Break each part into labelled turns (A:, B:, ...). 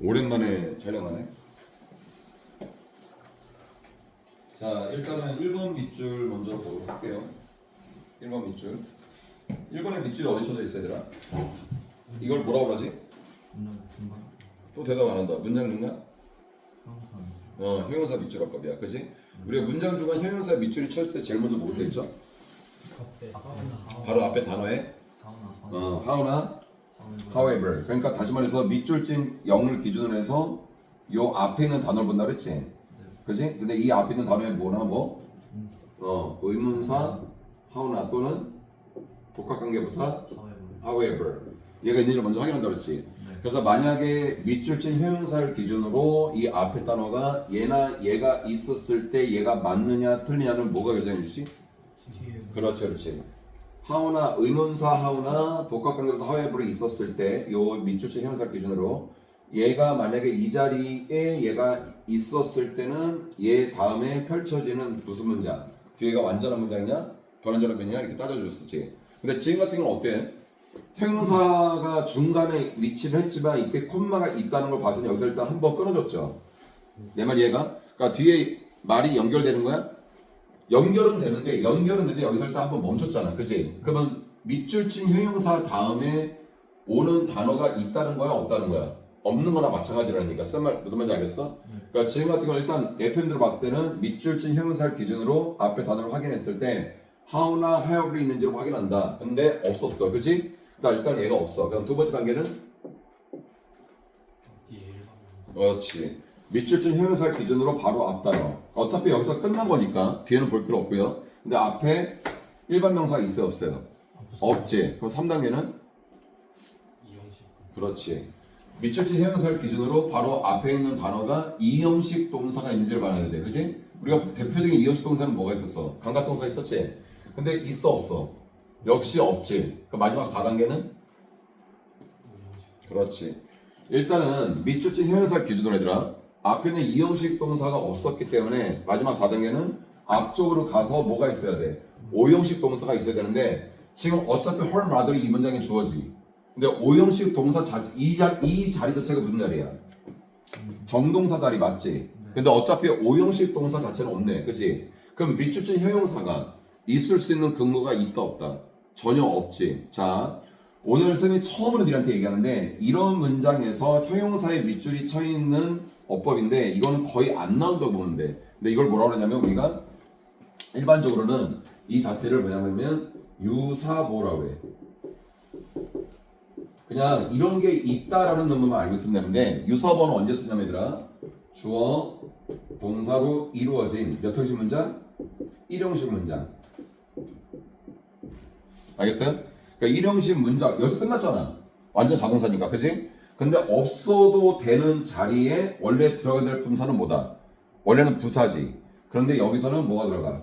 A: 오랜만에 촬영하네. 자, 일단은 1번 밑줄 먼저 보도록 할게요. 1번 밑줄. 1번의 밑줄이 어디 쳐져 있어, 얘들아? 이걸 뭐라고 하지?
B: 문장 중간
A: 또 대답 안 한다. 문장 중간?
B: 형사
A: 형용사 밑줄 합법이야. 그지? 우리가 문장 중간 형용사 밑줄이 쳐있을 때 제일 먼저 뭐부터 있죠? 바로 앞에 단어에 how나 however. 그러니까 다시 말해서 밑줄진 0을 기준으로 해서 요 앞에 있는 단어를 본다 그랬지? 그지? 근데 이 앞에 있는 단어에 뭐나 뭐? 의문사 how나 또는 복합관계부사 however. 얘가 있는지를 먼저 확인한다 그랬지? 그래서 만약에 밑줄진 형용사를 기준으로 이 앞에 단어가 얘나 얘가 있었을 때 얘가 맞느냐 틀리냐는 뭐가 결정해 주지? 그렇지, 그렇지. how나 의문사 how나 복합관계부사 however이 있었을 때 요 밑줄진 형용사 기준으로 얘가 만약에 이 자리에 얘가 있었을 때는 얘 다음에 펼쳐지는 무슨 문장? 뒤에가 완전한 문장이냐? 불완전한 문장이냐? 이렇게 따져줬었지. 근데 지금 같은 경우는 어때? 형용사가 중간에 위치를 했지만 이때 콤마가 있다는 걸 봐서 여기서 일단 한번 끊어줬죠. 내 말 이해가? 그러니까 뒤에 말이 연결되는 거야? 연결은 되는데 여기서 일단 한번 멈췄잖아. 그치? 그러면 밑줄친 형용사 다음에 오는 단어가 있다는 거야? 없다는 거야? 없는 거나 마찬가지라니까. 무슨 말인지 알겠어? 그러니까 지금 같은 건 일단 FM대로 봤을 때는 밑줄친 형용사를 기준으로 앞에 단어를 확인했을 때 how나 however이 있는지를 확인한다. 근데 없었어. 그치? 그러니까 일단 얘가 없어. 그럼 두 번째 단계는? 그렇지. 밑줄진 형용사 기준으로 바로 앞 단어. 어차피 여기서 끝난 거니까 뒤에는 볼 필요 없고요. 근데 앞에 일반 명사가 있어요, 없어요? 없지. 그럼 3단계는? 그렇지. 밑줄진 형용사를 기준으로 바로 앞에 있는 단어가 이형식 동사가 있는지를 봐야 돼. 그지? 우리가 대표적인 이형식 동사는 뭐가 있었어? 감각동사 있었지? 근데 있어, 없어? 역시 없지. 그 마지막 4단계는? 그렇지. 일단은 밑줄진 형용사 기준으로 얘들아 앞에는 이형식 동사가 없었기 때문에 마지막 4단계는 앞쪽으로 가서 뭐가 있어야 돼? 오형식 동사가 있어야 되는데 지금 어차피 her mother이 이 문장에 주어지. 근데 오형식 동사 이 자리 자체가 무슨 자리야? 정동사 자리 맞지? 근데 어차피 오형식 동사 자체는 없네. 그치? 그럼 밑줄진 형용사가 있을 수 있는 근거가 있다 없다? 전혀 없지. 자, 오늘 선생님이 처음으로 니한테 얘기하는데 이런 문장에서 형용사의 밑줄이 쳐 있는 어법인데 이거는 거의 안 나온다고 보는데 근데 이걸 뭐라고 하냐면 우리가 일반적으로는 이 자체를 뭐냐면 유사보라고 해. 그냥 이런 게 있다라는 정도만 알고 있으면 되는데 유사보는 언제 쓰냐면 얘들아 주어 동사로 이루어진 몇 형식 문장? 1형식 문장. 알겠어요? 그러니까 1형식 문장 여기서 끝났잖아. 완전 자동사니까. 그치? 근데 없어도 되는 자리에 원래 들어가야 될 품사는 뭐다? 원래는 부사지. 그런데 여기서는 뭐가 들어가?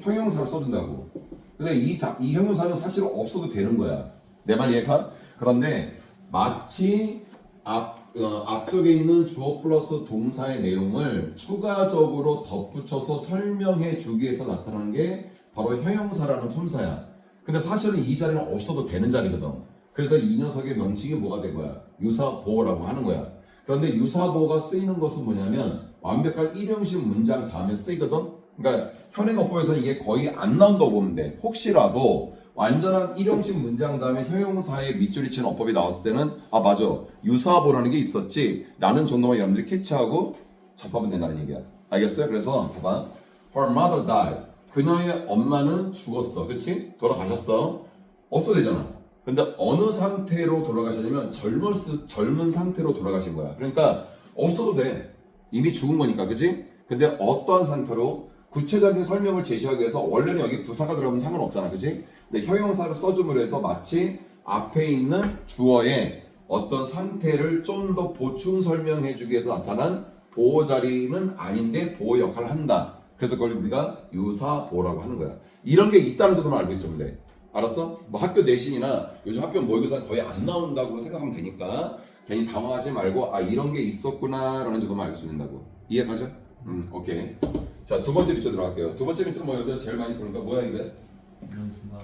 A: 형용사를 써준다고. 근데 이 형용사는 사실 없어도 되는 거야. 내 말 이해가? 그런데 마치 앞쪽에 있는 주어 플러스 동사의 내용을 추가적으로 덧붙여서 설명해 주기 위해서 나타나는 게 바로 형용사라는 품사야. 근데 사실은 이 자리는 없어도 되는 자리거든. 그래서 이 녀석의 명칭이 뭐가 된 거야? 유사보호라고 하는 거야. 그런데 유사보호가 쓰이는 것은 뭐냐면 완벽한 1형식 문장 다음에 쓰이거든. 그러니까 현행어법에서는 이게 거의 안 나온다고 보면 돼. 혹시라도 완전한 1형식 문장 다음에 형용사의 밑줄이 치는 어법이 나왔을 때는 아 맞아 유사보라는 게 있었지 라는 정도만 여러분들이 캐치하고 접하면 된다는 얘기야. 알겠어요? 그래서 봐봐. Her mother died. 그녀의 엄마는 죽었어. 그치? 돌아가셨어. 없어도 되잖아. 근데 어느 상태로 돌아가셨냐면 젊은 상태로 돌아가신 거야. 그러니까 없어도 돼. 이미 죽은 거니까. 그치? 근데 어떠한 상태로 구체적인 설명을 제시하기 위해서 원래는 여기 부사가 들어가면 상관없잖아. 그치? 근데 형용사를 써줌으로 해서 마치 앞에 있는 주어의 어떤 상태를 좀 더 보충 설명해 주기 위해서 나타난 보호 자리는 아닌데 보호 역할을 한다. 그래서 그걸 우리가 유사보호라고 하는 거야. 이런 게 있다는 점만 알고 있으면 돼. 알았어? 뭐 학교 내신이나 요즘 학교 모의고사 거의 안 나온다고 생각하면 되니까 괜히 당황하지 말고 아 이런 게 있었구나 라는 정도만 알고 있으면 된다고. 이해 가죠? 오케이. 자, 두 번째 밑줄 들어갈게요. 두 번째 밑줄은 뭐예요? 제일 많이 보니까 뭐야 이게?
B: 문장 중간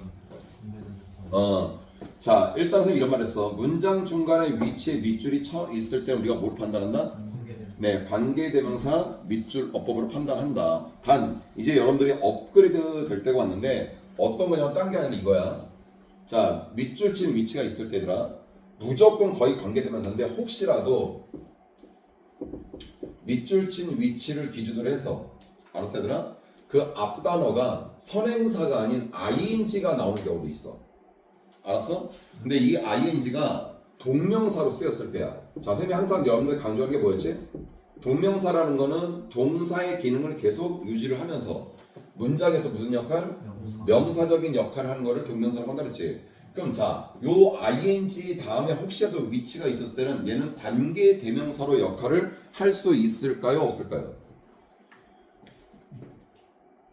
A: 자, 일단 선생님 이런 말 했어. 문장 중간에 위치에 밑줄이 쳐 있을 때 우리가 뭘 판단한다?
B: 관계되면.
A: 네, 관계대명사 밑줄 어법으로 판단한다. 단, 이제 여러분들이 업그레이드 될 때가 왔는데 어떤 거냐면 딴 게 아니라 이거야. 자, 밑줄 친 위치가 있을 때더라. 무조건 거의 관계대명사인데 혹시라도 밑줄 친 위치를 기준으로 해서 알았어 얘들아? 그 앞 단어가 선행사가 아닌 ing가 나오는 경우도 있어. 알았어? 근데 이 ing가 동명사로 쓰였을 때야. 자, 선생님이 항상 여러분들 강조하는 게 뭐였지? 동명사라는 거는 동사의 기능을 계속 유지를 하면서 문장에서 무슨 역할? 명사적인 역할을 하는 거를 동명사라고 한다 그랬지. 그럼 자, 요 ing 다음에 혹시라도 위치가 있었을 때는 얘는 관계 대명사로 역할을 할 수 있을까요? 없을까요?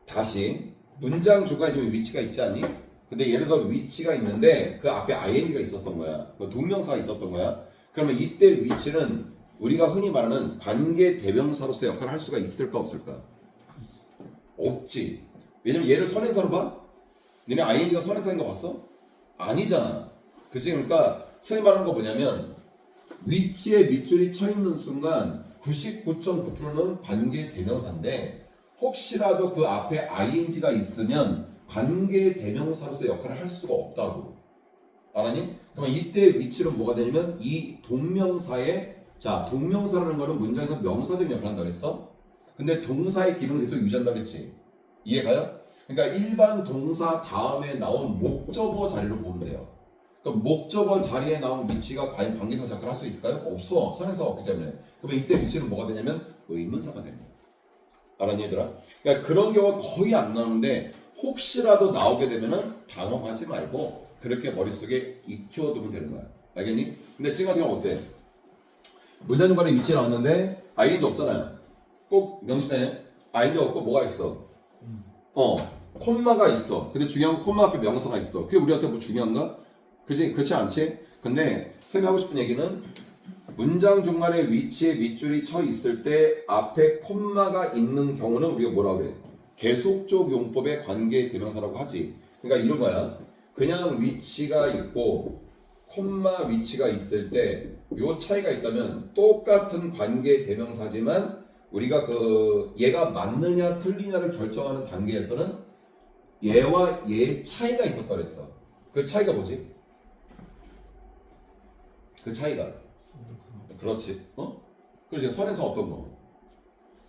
A: 다시 문장 중간에 지금 위치가 있지 않니? 근데 예를 들어 위치가 있는데 그 앞에 ing가 있었던 거야. 그 동명사가 있었던 거야. 그러면 이때 위치는 우리가 흔히 말하는 관계 대명사로서 역할을 할 수가 있을까 없을까? 없지. 왜냐면 얘를 선행사로 봐? 니네 ing가 선행사인 거 봤어? 아니잖아. 그치? 그러니까 선생님 말하는 거 뭐냐면 위치에 밑줄이 쳐 있는 순간 99.9%는 관계 대명사인데 혹시라도 그 앞에 ing가 있으면 관계 대명사로서 역할을 할 수가 없다고. 알았니? 그러면 이때 위치는 뭐가 되냐면 이 동명사의 자, 동명사라는 거는 문장에서 명사적인 역할을 한다고 했어? 근데 동사의 기능을 계속 유지한다고 했지? 이해가요? 그러니까 일반 동사 다음에 나온 목적어 자리로 보면 돼요. 그럼 목적어 자리에 나온 위치가 과연 관계대명사 역할을 할 수 있을까요? 없어. 선행사가 없기 때문에. 그러면 이때 위치는 뭐가 되냐면 의문사가 됩니다. 알았니 얘들아? 그러니까 그런 경우가 거의 안 나오는데 혹시라도 나오게 되면은 당황하지 말고 그렇게 머릿속에 익혀두면 되는 거야. 알겠니? 근데 지금 같은 경우 어때? 문장 중간에 위치 나왔는데 ing 없잖아요. 꼭 명심해. ing 없고 뭐가 있어? 콤마가 있어. 근데 중요한 건 콤마 앞에 명사가 있어. 그게 우리한테 뭐 중요한가? 그지? 그렇지 않지? 근데 쌤이 하고 싶은 얘기는 문장 중간에 위치에 밑줄이 쳐 있을 때 앞에 콤마가 있는 경우는 우리가 뭐라 그래? 계속적 용법의 관계 대명사라고 하지. 그러니까 이런 거야. 그냥 위치가 있고 콤마 위치가 있을 때 요 차이가 있다면 똑같은 관계 대명사지만 우리가 그 얘가 맞느냐 틀리냐를 결정하는 단계에서는 얘와 얘의 차이가 있었다 그랬어. 그 차이가 뭐지? 그 차이가 그렇지. 그렇지. 선에서 어떤 거?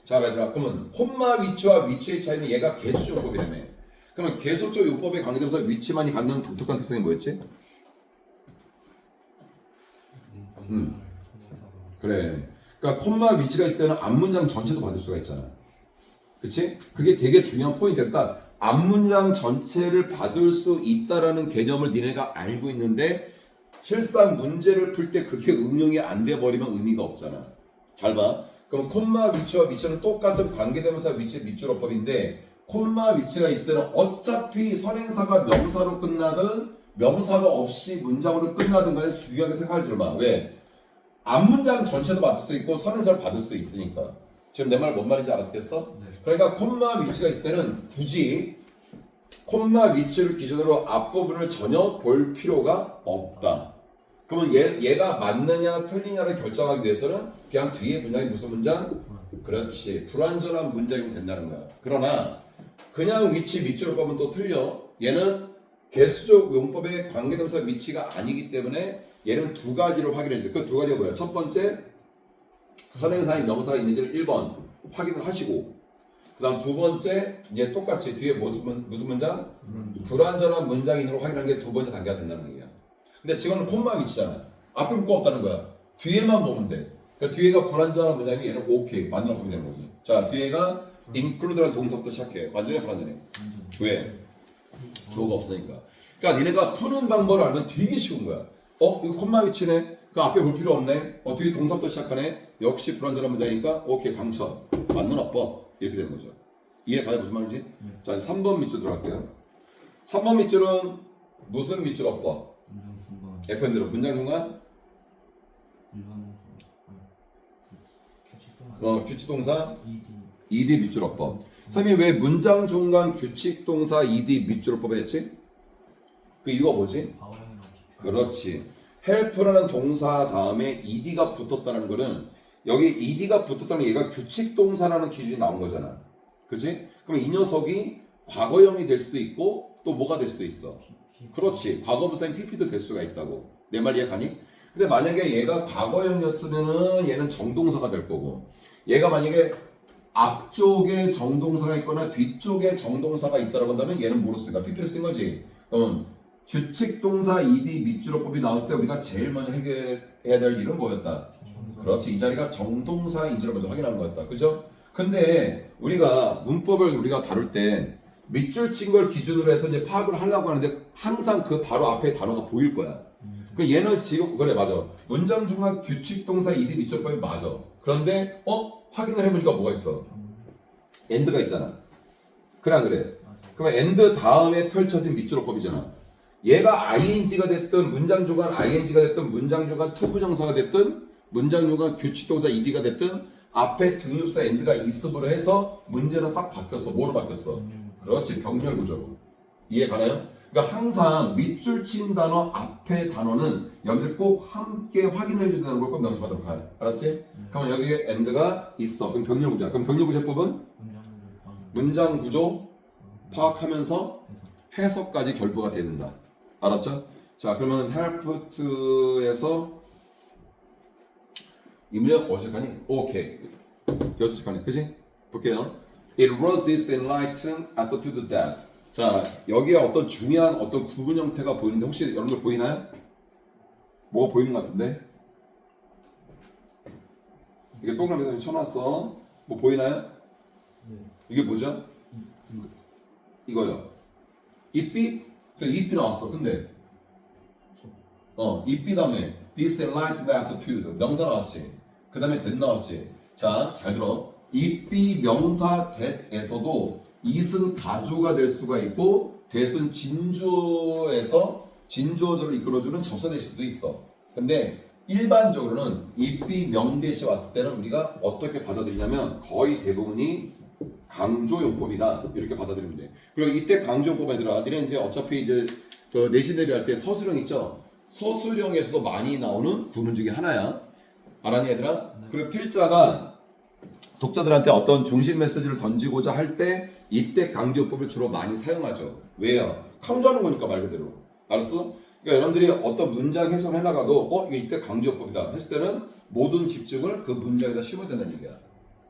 A: 자, 얘들아, 그러면 콤마 위치와 위치의 차이는 얘가 개수적 용법이라며. 그러면 개수적 용법에 관계되면서 위치만이 갖는 독특한 특성이 뭐였지? 그래. 그러니까 콤마 위치가 있을 때는 앞문장 전체도 받을 수가 있잖아. 그치? 그게 되게 중요한 포인트야. 그러니까 앞문장 전체를 받을 수 있다라는 개념을 니네가 알고 있는데 실상 문제를 풀 때 그게 응용이 안 돼 버리면 의미가 없잖아. 잘 봐. 그럼 콤마 위치와 밑줄은 똑같은 관계대명사 위치 밑줄어법인데 콤마 위치가 있을 때는 어차피 선행사가 명사로 끝나든 명사가 없이 문장으로 끝나든 간에 중요하게 생각을 들어봐. 왜? 앞문장 전체도 받을 수 있고 선행사를 받을 수도 있으니까. 지금 내 말 뭔 말인지 알아듣겠어?
B: 네.
A: 그러니까 콤마 위치가 있을 때는 굳이 콤마 위치를 기준으로 앞부분을 전혀 볼 필요가 없다. 그러면 얘가 맞느냐 틀리냐를 결정하기 위해서는 그냥 뒤에 문장이 무슨 문장? 그렇지. 불완전한 문장이면 된다는 거야. 그러나 그냥 위치 밑줄을 보면 또 틀려. 얘는 개수적 용법의 관계대명사 위치가 아니기 때문에 얘는 두 가지로 확인해 줘요. 그 두 가지가 뭐야? 첫 번째, 선행사의 명사가 있는지를 1번 확인을 하시고 그 다음 두 번째, 이제 똑같이 뒤에 무슨 문장? 불완전한 문장인으로 확인하는 게 두 번째 단계가 된다는 얘기야. 근데 지금은 콤마 위치잖아. 앞에 볼 거 없다는 거야. 뒤에만 보면 돼. 그러니까 뒤에가 불완전한 문장이면 얘는 오케이. 맞는 법이 되는 거지. 자, 뒤에가 include라는 동사부터 시작해. 완전히 불완전해. 왜? 주어가 없으니까. 그러니까 니네가 푸는 방법을 알면 되게 쉬운 거야. 이거 콤마 위치네. 그 앞에 볼 필요 없네. 뒤에 동사부터 시작하네. 역시 불완전한 문장이니까 오케이 강천. 맞는 어법. 이렇게 되는 거죠. 이해가요? 무슨 말인지? 자, 3번 밑줄 들어갈게요. 3번 밑줄은 무슨 밑줄 어법?
B: 문장 중간.
A: FN대로 문장 중간?
B: 일반 규칙동사.
A: 규칙동사?
B: ED.
A: ED 밑줄 어법. 선생님이 왜 문장 중간 규칙동사 ED 밑줄 어법을 했지? 그 이유가 뭐지?
B: 바오형이라고.
A: 그렇지. help라는 동사 다음에 ed가 붙었다는 거는 여기 ed가 붙었다는 얘가 규칙 동사라는 기준이 나온 거잖아. 그지? 그럼 이 녀석이 과거형이 될 수도 있고 또 뭐가 될 수도 있어. 그렇지. 과거분사인 pp도 될 수가 있다고. 내 말 이해가니? 근데 만약에 얘가 과거형이었으면은 얘는 정동사가 될 거고 얘가 만약에 앞쪽에 정동사가 있거나 뒤쪽에 정동사가 있다고 한다면 얘는 뭐로 쓰니까 pp를 쓴 거지. 그럼 규칙 동사 ed 밑줄어법이 나왔을 때 우리가 제일 먼저 해결해야 될 일은 뭐였다? 그렇지. 이 자리가 정동사인지를 먼저 확인하는 거였다. 그죠? 근데 우리가 문법을 우리가 다룰 때 밑줄 친 걸 기준으로 해서 이제 파악을 하려고 하는데 항상 그 바로 앞에 단어가 보일 거야. 그 얘는 지금 그래 맞아. 문장 중간 규칙 동사 ed 밑줄법이 맞아. 그런데 확인을 해보니까 뭐가 있어? end가 있잖아. 그래 안 그래? 그러면 end 다음에 펼쳐진 밑줄어법이잖아. 얘가 ing가 됐든 문장 중간 ing가 됐든 문장 중간 투부정사가 됐든 문장 중간 규칙 동사 ed가 됐든 앞에 등급사 end가 있음으로 해서 문제는 싹 바뀌었어. 뭐로 바뀌었어? 그렇지. 병렬 구조로. 이해 가나요? 그러니까 항상 밑줄 친 단어 앞에 단어는 여러분들 꼭 함께 확인해 준다는 걸 꼭 명심하도록 해. 알았지? 그러면 여기에 end가 있어. 그럼 병렬 구조야. 그럼 병렬 구조법은 문장 구조 파악하면서 해석까지 결부가 된다. 알았죠? 자, 그러면 helped에서 이 문장 어색하니? 오케이. 어색하니? 그치? 볼게요. It was this enlightened attitude to death. 자, 여기에 어떤 중요한 어떤 구분 형태가 보이는데 혹시 여러분들 보이나요? 뭐가 보이는 것 같은데? 이게 동그라미 쳐놨어. 뭐 보이나요? 이게 뭐죠? 이거요. 입비? 그래, 입비 나왔어. 근데 입비 다음에 this enlightened attitude 명사 나왔지. 그 다음에 that 나왔지. 자, 잘 들어. 입비 명사 that에서도 it은 가주가 될 수가 있고 that은 진주어에서 진주어절을 이끌어주는 접사 될 수도 있어. 근데 일반적으로는 입비 명대시 왔을 때는 우리가 어떻게 받아들이냐면 거의 대부분이 강조용법이다 이렇게 받아들이면 돼. 그리고 이때 강조용법 얘들아, 니네 이제 어차피 이제 그 내신 대비할 때 서술형 있죠. 서술형에서도 많이 나오는 구문 중에 하나야. 알았니 얘들아? 그리고 필자가 독자들한테 어떤 중심 메시지를 던지고자 할 때 이때 강조용법을 주로 많이 사용하죠. 왜요? 강조하는 거니까 말 그대로. 알았어? 그러니까 여러분들이 어떤 문장 해석을 해나가도 이게 이때 강조용법이다 했을 때는 모든 집중을 그 문장에다 심어야 된다는 얘기야.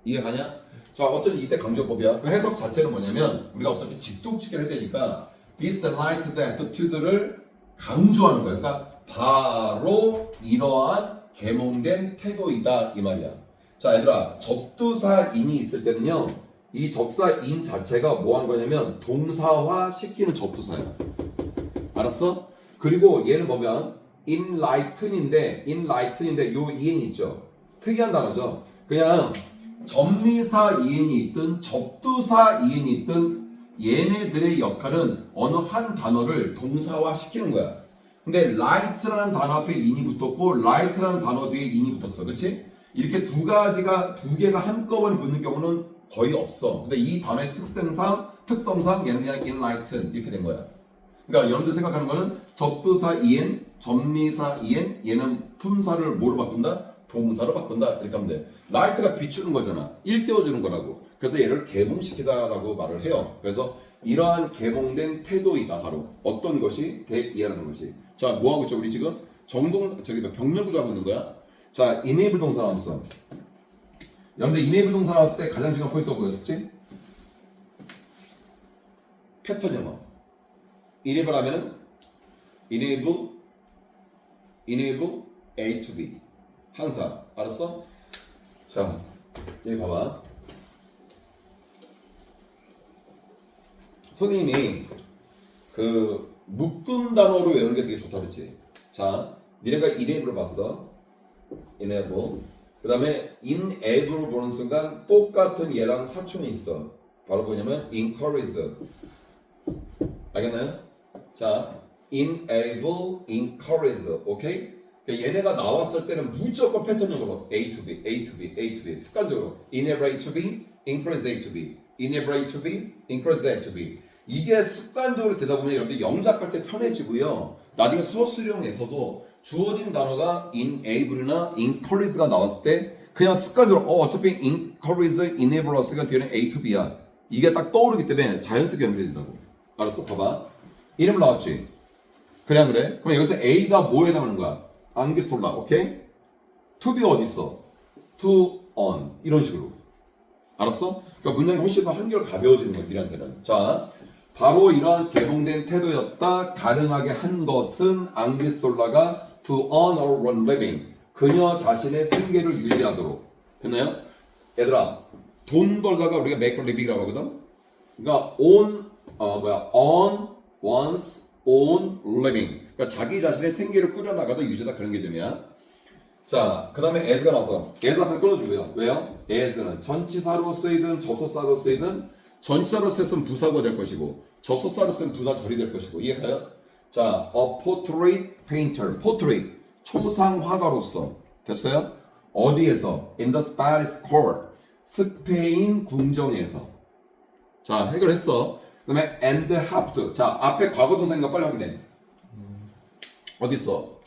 A: 이해가냐? 자, 어차피 이때 강조법이야. 그 해석 자체는 뭐냐면 우리가 어차피 직동치기를 해야 되니까 this enlightened attitude를 강조하는 거야. 그러니까 바로 이러한 계몽된 태도이다 이 말이야. 자, 얘들아, 접두사인이 있을 때는요, 이 접사인 자체가 뭐 하는 거냐면 동사화 시키는 접두사야. 알았어? 그리고 얘는 보면 enlighten인데 요 이엔이 있죠. 특이한 단어죠. 그냥 접미사 이엔이 있든 접두사 이엔이 있든 얘네들의 역할은 어느 한 단어를 동사화 시키는 거야. 근데 light라는 단어 앞에 in이 붙었고 light라는 단어 뒤에 in이 붙었어. 그치? 이렇게 두 개가 한꺼번에 붙는 경우는 거의 없어. 근데 이 단어의 특성상 얘는 그냥 enlighten 이렇게 된 거야. 그러니까 여러분들 생각하는 거는 접두사 en, 접미사 en, 얘는 품사를 뭐로 바꾼다? 동사로 바꾼다. 이렇게 하면 돼. light가 비추는 거잖아. 일깨워주는 거라고. 그래서 얘를 계몽시키다라고 말을 해요. 그래서 이러한 계몽된 태도이다. 바로 어떤 것이 대이해라는 것이. 자, 뭐 하고 있죠? 우리 지금 병렬 구조하고 있는 거야. 자, enable 동사 나왔어. 여러분들 enable 동사 나왔을 때 가장 중요한 포인트가 뭐였었지? 패턴 영어. enable 하면은 enable A to B. 항상. 알았어? 자, 여기 봐봐. 선생님이 그 묶음 단어로 외우는 게 되게 좋다 그랬지. 자, 니네가 enable을 봤어. enable. 그 다음에 enable을 보는 순간 똑같은 얘랑 사촌이 있어. 바로 뭐냐면 encourage. 알겠나요? 자, enable, encourage. 오케이? 그러니까 얘네가 나왔을 때는 무조건 패턴형으로 A to B, A to B, A to B 습관적으로 enable A to B, encourage A to B, enable A to B, encourage A to B. 이게 습관적으로 되다 보면 여러분들 영작할 때 편해지고요. 나중에 서술형에서도 주어진 단어가 enable이나 encourage가 나왔을 때 그냥 습관적으로 어차피 encourage, enable us가 뒤에는 A to B야. 이게 딱 떠오르기 때문에 자연스럽게 연결이 된다고. 알았어? 봐봐. 이름 나왔지? 그냥 그래? 그럼 여기서 A가 뭐에 나오는 거야? 안기솔라, 오케이? to be 어디 있어? to on 이런 식으로. 알았어? 그러니까 문장이 훨씬 더 한결 가벼워지는 거야, 니한테는. 자, 바로 이러한 개봉된 태도였다. 가능하게 한 것은 앙기솔라가 to earn or run living. 그녀 자신의 생계를 유지하도록. 됐나요? 얘들아, 돈 벌다가 우리가 make a living이라고 하거든? 그러니까 earn one's own living. 그러니까 자기 자신의 생계를 꾸려나가다 유지하다 그런 개념이야. 자, 그 다음에 as가 나와서 as 앞에 끊어주고요. 왜요? as는 전치사로 쓰이든 접속사로 쓰이든 전치사로 쓰였으면 부사가 될 것이고 접속사로 쓰면 부사절이 될 것이고 이해가요? 자, a portrait painter, portrait 초상화가로서 됐어요? 어디에서? In the Spanish court 스페인 궁정에서. 자, 해결했어. 그 다음에 and helped. 자, 앞에 과거동사인가 빨리 확인해. 어디 있어?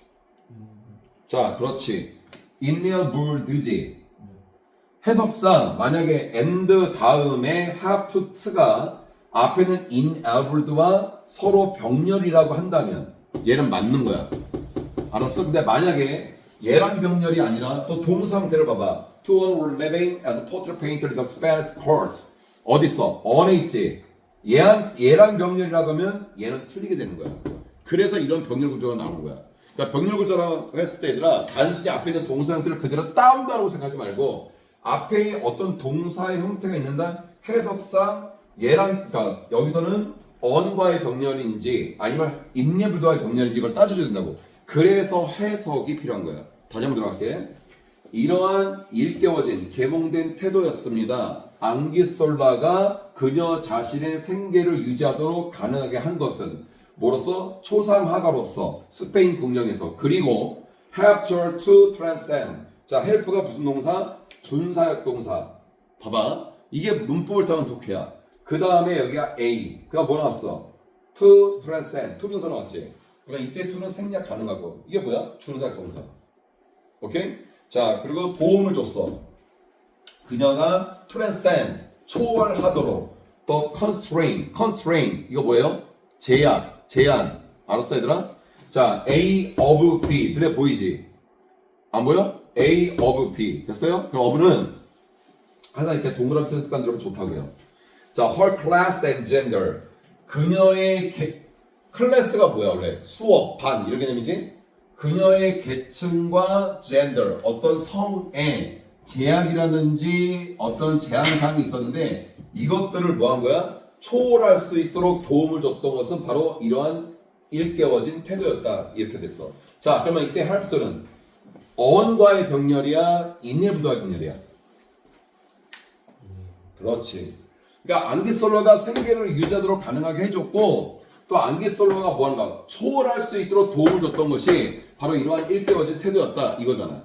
A: 자, 그렇지. enabled. 해석상 만약에 and 다음에 helped가 앞에는 enabled와 서로 병렬이라고 한다면 얘는 맞는 거야. 알았어? 근데 만약에 얘랑 병렬이 아니라 또 동사 형태를 봐봐. To one were living as a portrait painter in the Spanish court. 어디 있어? on에 있지. 얘랑 병렬이라고 하면 얘는 틀리게 되는 거야. 그래서 이런 병렬 구조가 나오는 거야. 그러니까 병렬 구조라고 했을 때 얘들아 단순히 앞에 있는 동사 형태를 그대로 따온다고 생각하지 말고 앞에 어떤 동사의 형태가 있는다. 해석상 얘랑 그러니까 여기서는 on과의 병렬인지 아니면 inabled와의 병렬인지 이걸 따져줘야 된다고. 그래서 해석이 필요한 거야. 다시 한번 들어갈게. 이러한 일깨워진 계몽된 태도였습니다. 앙기솔라가 그녀 자신의 생계를 유지하도록 가능하게 한 것은 뭐로서? 초상화가로서 스페인 궁정에서. 그리고 helped her to transcend. 자, help가 무슨 동사? 준사역 동사. 봐봐. 이게 문법을 타는 독해야. 그 다음에 여기가 A. 그가 뭐 나왔어? to transcend. to 동사 나왔지? 그러니까 이때 to는 생략 가능하고. 이게 뭐야? 준사역 동사. 오케이? 자, 그리고 도움을 줬어. 그녀가 transcend. 초월하도록. 또 constrain. 이거 뭐예요? 제한. 알았어, 얘들아? 자, A of B. 눈에 보이지? 안 보여? A of B. 됐어요? 그 of는 항상 이렇게 동그라미 치는 습관 들으면 좋다고요. 자, her class and gender. 그녀의 클래스가 뭐야, 원래? 수업, 반, 이런 개념이지? 그녀의 계층과 gender, 어떤 성에 제약이라든지 어떤 제한사항이 있었는데 이것들을 뭐 한 거야? 초월할 수 있도록 도움을 줬던 것은 바로 이러한 일깨워진 태도였다. 이렇게 됐어. 자, 그러면 이때 helped는 on과의 병렬이야? enabled와의 병렬이야? 그렇지. 그러니까 앙기솔로가 생계를 유지하도록 가능하게 해줬고 또 앙기솔로가 뭐한가? 초월할 수 있도록 도움을 줬던 것이 바로 이러한 일깨워진 태도였다. 이거잖아.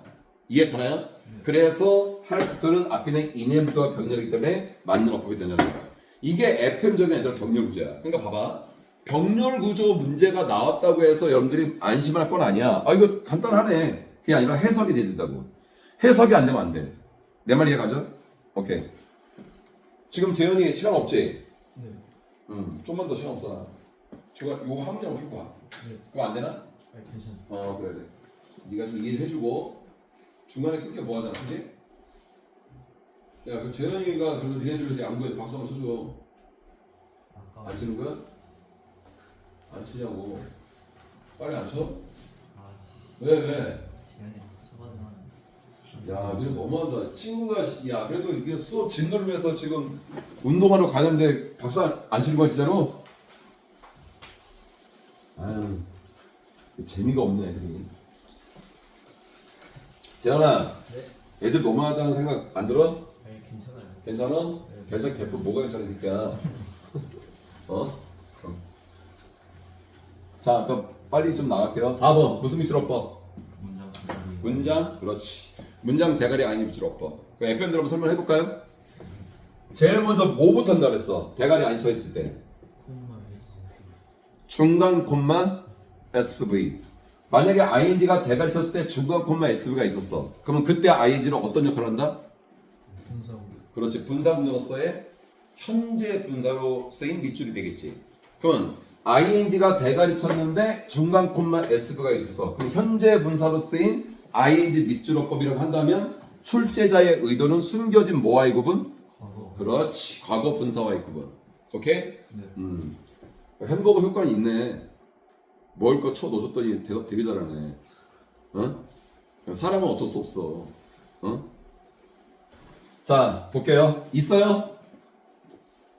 A: 이해가나요? 그래서 helped는 앞에는 enabled와 병렬이기 때문에 맞는 어법이 되냐는 거야. 이게 FM적인 애들 병렬 구조야. 그러니까 봐봐. 병렬 구조 문제가 나왔다고 해서 여러분들이 안심할 건 아니야. 아, 이거 간단하네. 그게 아니라 해석이 돼야 된다고. 해석이 안 되면 안 돼. 내 말 이해가죠? 오케이. 지금 재현이 시간 없지?
B: 네.
A: 좀만 더 시간 없어. 요거 한 문제만 풀고 와.
B: 네.
A: 그거 안 되나?
B: 아, 괜찮아.
A: 그래. 네가 좀 이해 좀 해주고 중간에 끊겨 뭐 하잖아, 그지? 야, 그 재현이가 그래서 니네들에서 양보해 박수 한번 쳐줘.
B: 아까
A: 안 치는 거야? 안 치냐고. 빨리 안 쳐?
B: 아,
A: 왜?
B: 재현이 수업하는
A: 야, 니네 너무한다. 친구가 야, 그래도 이게 수업 진도를 위해서 지금 운동하러 가는데 박수 안 치는 거야 진짜로? 아유, 재미가 없네 애들이. 재현아,
B: 네.
A: 애들 너무하다는 생각 안 들어?
B: 네, 괜찮아요.
A: 괜찮아?
B: 네.
A: 괜찮 개뿔 뭐가 괜찮은 새끼야? 자, 그럼 빨리 좀 나갈게요. 4번 무슨 미출어법?
B: 문장 대가리.
A: 문장? 그렇지. 문장 대가리 아닌 미출어법. 그 FM 들어보면 설명해 볼까요? 제일 먼저 뭐부터 한다 그랬어? 대가리 아닌 쳐 있을 때. 중간 콤마 SV. 만약에 ing가 대가리 쳤을 때 중간 콤마 SV가 있었어. 그러면 그때 ing는 어떤 역할을 한다?
B: 분석.
A: 그렇지. 분사분으로서의 현재 분사로 쓰인 밑줄이 되겠지. 그러면 ing가 대가리 쳤는데 중간 콤마 SV가 있었어. 그럼 현재 분사로 쓰인 ing 밑줄어법이라고 한다면 출제자의 의도는 숨겨진 뭐와의 구분?
B: 과거.
A: 그렇지. 과거 분사와의 구분. 오케이?
B: 네.
A: 햄버거 효과는 있네. 먹을 거 쳐 넣어줬더니 대답 되게 잘하네. 어? 사람은 어쩔 수 없어. 어? 자, 볼게요. 있어요?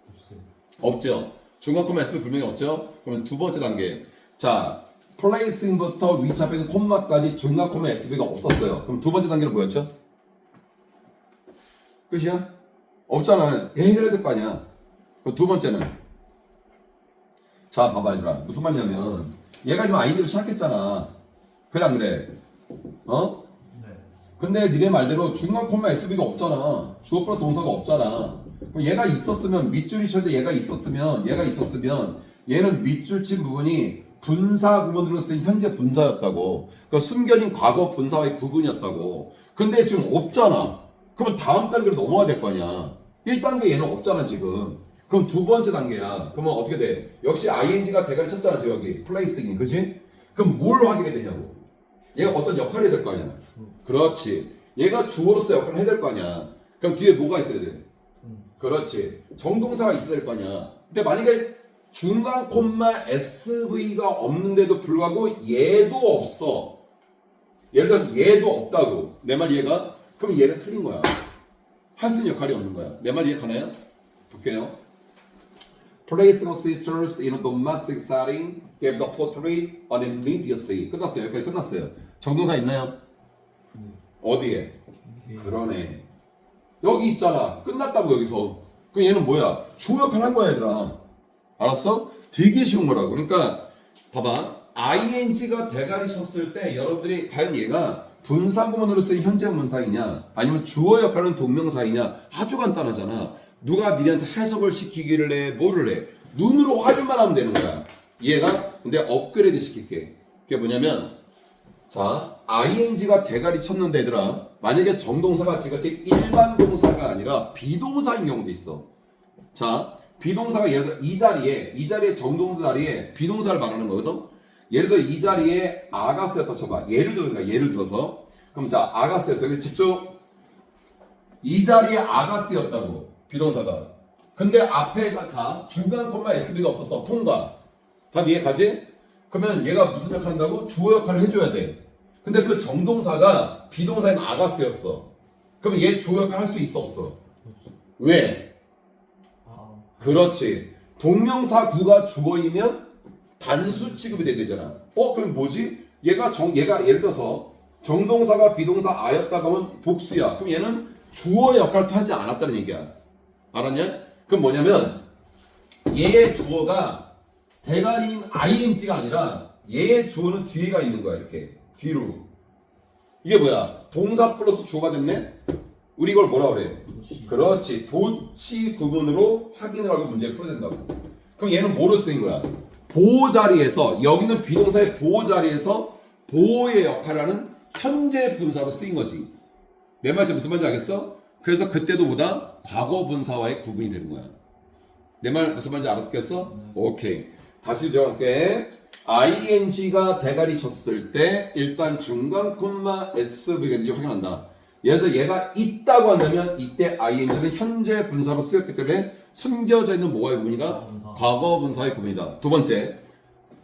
B: 없어요.
A: 없죠. 중간 콤마 S는 분명히 없죠. 그러면 두 번째 단계. 자, 플레이싱부터 위치 앞에 있는 콤마까지 중간 콤마 SV가 없었어요. 그럼 두 번째 단계는 뭐였죠? 끝이야? 없잖아. 해결해야 될 거 아니야. 그럼 두 번째는 자, 봐봐 얘들아. 무슨 말이냐면 얘가 지금 아이디로 시작했잖아. 그래 안 그래? 어?
B: 네.
A: 근데 니네 말대로 중간 콤마 SV가 없잖아. 주어 플러스 동사가 없잖아. 그럼 얘가 있었으면 밑줄이 쳤는데 얘가 있었으면 얘는 밑줄 친 부분이 분사 구문으로 쓰인 현재 분사였다고. 그 숨겨진 과거 분사와의 구분이었다고. 근데 지금 없잖아. 그러면 다음 단계로 넘어가야 될 거 아니야. 1단계 얘는 없잖아 지금. 그럼 두 번째 단계야. 그러면 어떻게 돼? 역시 ing가 대가리 쳤잖아 지금 여기 플레이스잉, 그지? 그럼 뭘 확인해야 되냐고. 얘가 어떤 역할을 해야 될 거 아니야. 그렇지. 얘가 주어로서 역할을 해야 될 거 아니야. 그럼 뒤에 뭐가 있어야 돼? 그렇지. 정동사가 있어야 될 거 아니야. 근데 만약에 중간 콤마 SV가 없는데도 불구하고 얘도 없어. 예를 들어서 얘도 없다고. 내 말 이해가? 그럼 얘는 틀린 거야. 할 수 있는 역할이 없는 거야. 내 말 이해 가나요? 볼게요. Place no sisters in a domestic setting gave the portrait an immediacy. 끝났어요. 여기까지 끝났어요. 정동사 있나요? 어디에? 그러네. 여기 있잖아. 끝났다고 여기서. 그럼 얘는 뭐야? 주어 역할 한 거야 얘들아. 알았어? 되게 쉬운 거라고. 그러니까 봐봐. ing가 대가리 쳤을 때 여러분들이 과연 얘가 분사구문으로 쓰인 현재 문사이냐 아니면 주어 역할은 동명사이냐 아주 간단하잖아. 누가 니네한테 해석을 시키기를 해 뭐를 해 눈으로 확인만 하면 되는 거야. 얘가 근데 업그레이드 시킬게. 그게 뭐냐면 자 ing가 대가리 쳤는데 얘들아 만약에 정동사가 지금같이 일반 동사가 아니라 비동사인 경우도 있어. 자 비동사가 예를 들어 이 자리에 정동사 자리에 비동사를 말하는 거거든. 예를 들어 이 자리에 아가스였다 쳐봐. 예를 들어서 그럼 자 아가스였어. 여기 집중. 이 자리에 아가스였다고 비동사가. 근데 앞에가 자 중간 콤마 SV가 없었어. 통과. 다 이해 가지? 그러면 얘가 무슨 역할을 한다고? 주어 역할을 해줘야 돼. 근데 그 정동사가 비동사인 아가스였어. 그럼 얘 주어 역할 할 수 있어 없어? 왜? 그렇지. 동명사 구가 주어이면 단수 취급이 돼야 되잖아. 그럼 뭐지? 얘가 예를 들어서 정동사가 비동사 아였다가 하면 복수야. 그럼 얘는 주어의 역할도 하지 않았다는 얘기야. 알았냐? 그럼 뭐냐면 얘의 주어가 대가리인 ing가 아니라 얘의 주어는 뒤에가 있는 거야. 이렇게 뒤로. 이게 뭐야? 동사 플러스 주어가 됐네? 우리 이걸 뭐라 그래? 그렇지. 도치 구문으로 확인을 하고 문제를 풀어야 된다고. 그럼 얘는 뭐로 쓰인 거야? 보호 자리에서 여기는 비동사의 보호 자리에서 보호의 역할을 하는 현재 분사로 쓰인 거지. 내 말 무슨 말인지 알겠어? 그래서 그때도 보다 과거 분사와의 구분이 되는 거야. 내 말 무슨 말인지 알아듣겠어? 오케이. 다시 정할게. ing가 대가리 쳤을 때 일단 중간 콤마 SV가 있는지 확인한다. 예를 들어서 얘가 있다고 한다면 이때 ing는 현재 분사로 쓰였기 때문에 숨겨져 있는 뭐의 구분이다? 과거 분사의 구분이다. 두 번째,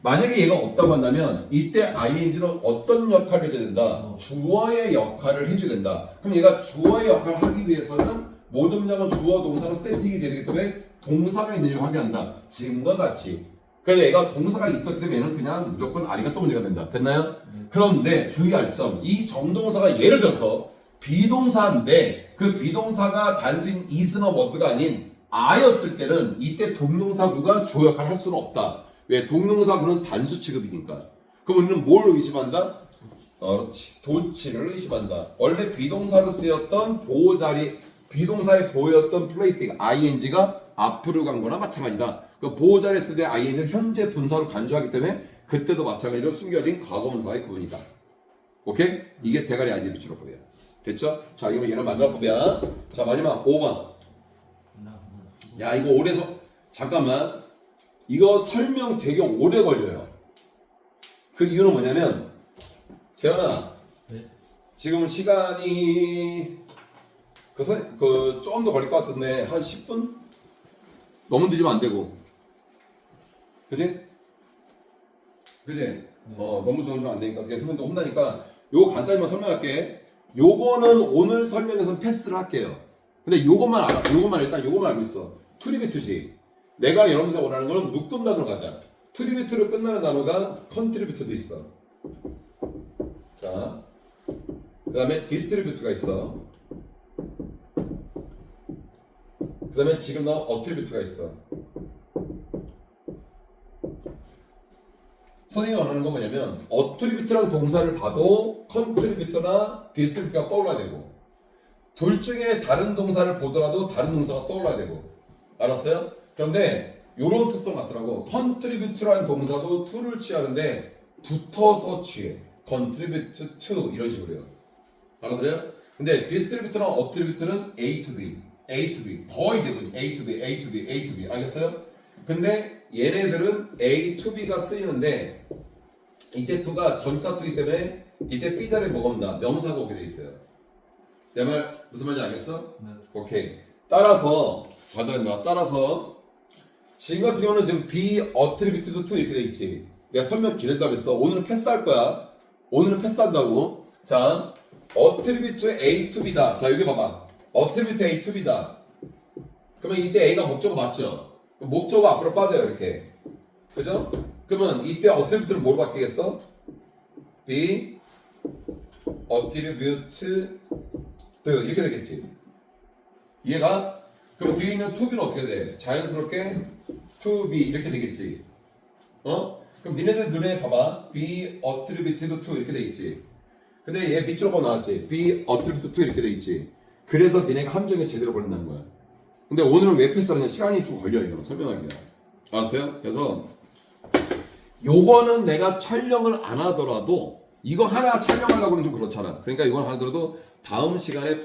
A: 만약에 얘가 없다고 한다면 이때 ing는 어떤 역할을 해줘야 된다? 주어의 역할을 해줘야 된다. 그럼 얘가 주어의 역할을 하기 위해서는 모든 문장은 주어 동사로 세팅이 되기 때문에 동사가 있는지 확인한다. 지금과 같이. 그래서 얘가 동사가 있었기 때문에 얘는 그냥 무조건 아리가또 문제가 된다. 됐나요? 그런데 주의할 점, 이 정동사가 예를 들어서 비동사인데 그 비동사가 단순히 is나 was가 아닌 아였을 때는 이때 동명사구가 주어 역할을 할 수는 없다. 왜? 동명사구는 단수 취급이니까. 그럼 우리는 뭘 의심한다? 그렇지. 도치를 의심한다. 원래 비동사로 쓰였던 보호 자리, 비동사의 보호였던 플레이스 ing가 앞으로 간 거나 마찬가지다. 그 보호자를 쓸 때 ing는 현재 분사로 간주하기 때문에 그때도 마찬가지로 숨겨진 과거분사의 구분이다. 오케이? 이게 대가리 ing 비추로 보여. 됐죠? 자, 이거 얘는 만들어 보자. 자, 마지막 5번. 야, 이거 오래서 잠깐만. 이거 설명 되게 오래 걸려요. 그 이유는 뭐냐면 재현아,
B: 네.
A: 지금 시간이 좀 더 걸릴 것 같은데 한 10분? 너무 늦으면 안 되고. 그지? 그지? 너무 늦으면 안 되니까 그게 선생님도 혼나니까 요거 간단히만 설명할게. 요거는 오늘 설명에서는 패스를 할게요. 근데 요것만 알아. 요것만 알고 있어. 트리비투지. 내가 여러분들 원하는 거는 묶음 단어로 가자. 트리비투로 끝나는 단어가 컨트리뷰트도 있어. 자, 그 다음에 디스트리뷰트가 있어. 그 다음에 지금 나온 어트리뷰트가 있어. 선생님이 원하는 건 뭐냐면 어트리뷰트라는 동사를 봐도 컨트리뷰트나 디스트리뷰트가 떠올라야 되고 둘 중에 다른 동사를 보더라도 다른 동사가 떠올라야 되고 알았어요? 그런데 요런 특성 같더라고. 컨트리뷰트라는 동사도 to를 취하는데 붙어서 취해. contribute to 이런 식으로 해요. 알아들어요? 근데 디스트리뷰트나 어트리뷰트는 A to B, A to B 거의 대부분 A to B, A to B, A to B 알겠어요? 근데 얘네들은 A to B가 쓰이는데 이때 to가 전치사 to이기 때문에 이때 B 자리에 뭐가 온다? 명사가 오게 돼 있어요. 내 말 무슨 말인지 알겠어?
B: 네.
A: 오케이. 따라서 잘 들었나? 따라서 지금 같은 경우는 지금 be attributed to 이렇게 돼 있지. 내가 설명 길다고 했어. 오늘은 패스할 거야. 오늘은 패스한다고. 자, attribute A to B다. 자, 여기 봐봐. attribute A to B다. 그러면 이때 A가 목적어 맞죠? 그럼 목적어 앞으로 빠져요, 이렇게. 그죠? 그러면 이때 attribute를 뭐로 바뀌겠어? be attribute 이렇게 되겠지. 이해가? 그럼 뒤에 있는 to be는 어떻게 돼? 자연스럽게 to be 이렇게 되겠지. 그럼 니네들 눈에 봐봐. be attributed to 이렇게 돼 있지. 근데 얘 밑으로 봐 나왔지. be attributed to 이렇게 돼 있지. 그래서 니네가 함정에 제대로 걸린다는 거야. 근데 오늘은 왜 패스하느냐 시간이 좀 걸려 이거 설명하기가. 알았어요? 그래서 요거는 내가 촬영을 안 하더라도 이거 하나 촬영하려고는 좀 그렇잖아. 그러니까 이건 하더라도 다음 시간에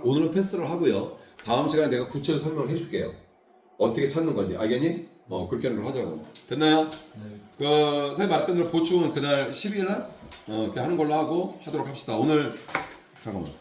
A: 오늘은 패스를 하고요. 다음 시간에 내가 구체적으로 설명을 해줄게요. 어떻게 찾는 건지 알겠니? 그렇게 하는 걸 하자고. 됐나요?
B: 네.
A: 선생님 말했던 대로 보충은 그날 12일 날 이렇게 하는 걸로 하도록 합시다. 오늘 잠깐만.